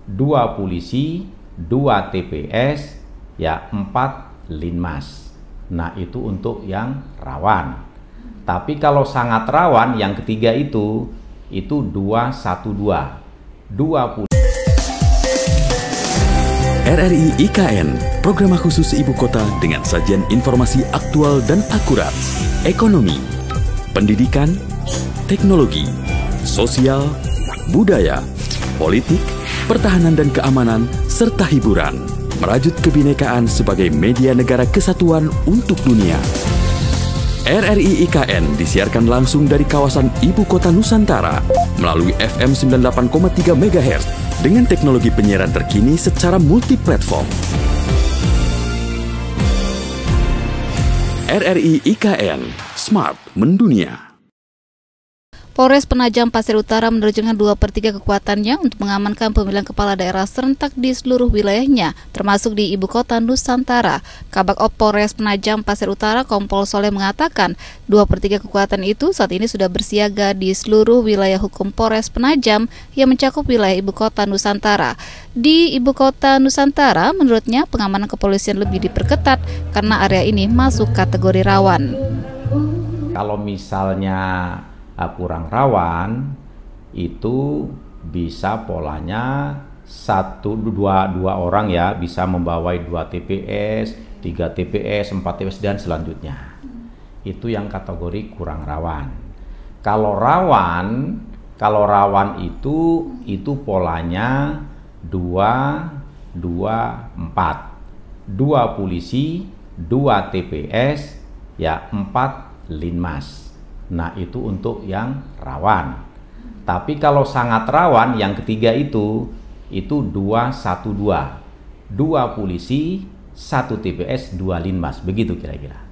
2 polisi, 2 TPS, ya 4 linmas. Nah, itu untuk yang rawan. Tapi kalau sangat rawan, yang ketiga itu 212. 2 RRI IKN, program khusus ibu kota dengan sajian informasi aktual dan akurat. Ekonomi, pendidikan, teknologi, sosial, budaya, politik, pertahanan dan keamanan, serta hiburan. Merajut kebinekaan sebagai media negara kesatuan untuk dunia. RRI IKN disiarkan langsung dari kawasan Ibu Kota Nusantara melalui FM 98,3 MHz dengan teknologi penyiaran terkini secara multiplatform. RRI IKN, Smart Mendunia. Polres Penajam Pasir Utara menerjunkan 2/3 kekuatannya untuk mengamankan pemilihan kepala daerah serentak di seluruh wilayahnya, termasuk di Ibu Kota Nusantara. Kabak Op Polres Penajam Pasir Utara, Kompol Soleh mengatakan, 2/3 kekuatan itu saat ini sudah bersiaga di seluruh wilayah hukum Polres Penajam yang mencakup wilayah Ibu Kota Nusantara. Di Ibu Kota Nusantara, menurutnya pengamanan kepolisian lebih diperketat karena area ini masuk kategori rawan. Kalau misalnya kurang rawan, itu bisa polanya 2 orang ya, bisa membawai 2 TPS, 3 TPS, 4 TPS dan selanjutnya. Itu yang kategori kurang rawan. Kalau rawan itu polanya 2, 4. 2 polisi, 2 TPS, ya 4 linmas. Nah, itu untuk yang rawan. Tapi kalau sangat rawan, yang ketiga itu 212. 2 polisi, 1 TPS, 2 linmas. Begitu kira-kira.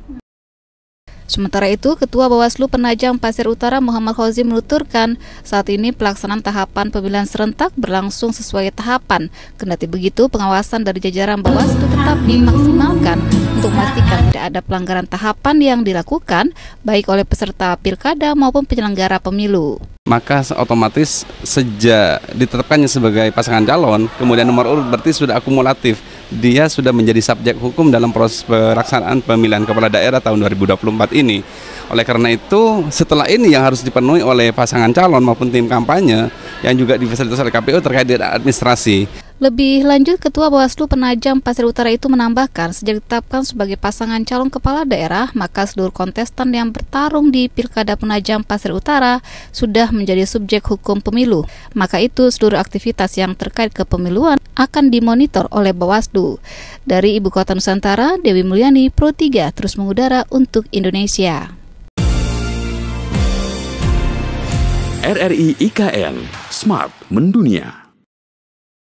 Sementara itu, Ketua Bawaslu Penajam Pasir Utara Muhammad Khozim menuturkan, saat ini pelaksanaan tahapan pemilihan serentak berlangsung sesuai tahapan. Kendati begitu, pengawasan dari jajaran Bawaslu tetap dimaksimalkan untuk memastikan tidak ada pelanggaran tahapan yang dilakukan, baik oleh peserta pilkada maupun penyelenggara pemilu. Maka otomatis sejak ditetapkannya sebagai pasangan calon, kemudian nomor urut berarti sudah akumulatif. Dia sudah menjadi subjek hukum dalam proses pelaksanaan pemilihan kepala daerah tahun 2024 ini. Oleh karena itu, setelah ini yang harus dipenuhi oleh pasangan calon maupun tim kampanye yang juga difasilitasi oleh KPU terkait dengan administrasi. Lebih lanjut, Ketua Bawaslu Penajam Pasir Utara itu menambahkan, sejak ditetapkan sebagai pasangan calon kepala daerah, maka seluruh kontestan yang bertarung di Pilkada Penajam Pasir Utara sudah menjadi subjek hukum pemilu. Maka itu, seluruh aktivitas yang terkait kepemiluan akan dimonitor oleh Bawaslu. Dari Ibu Kota Nusantara, Dewi Mulyani, Pro 3, terus mengudara untuk Indonesia. RRI IKN, Smart Mendunia.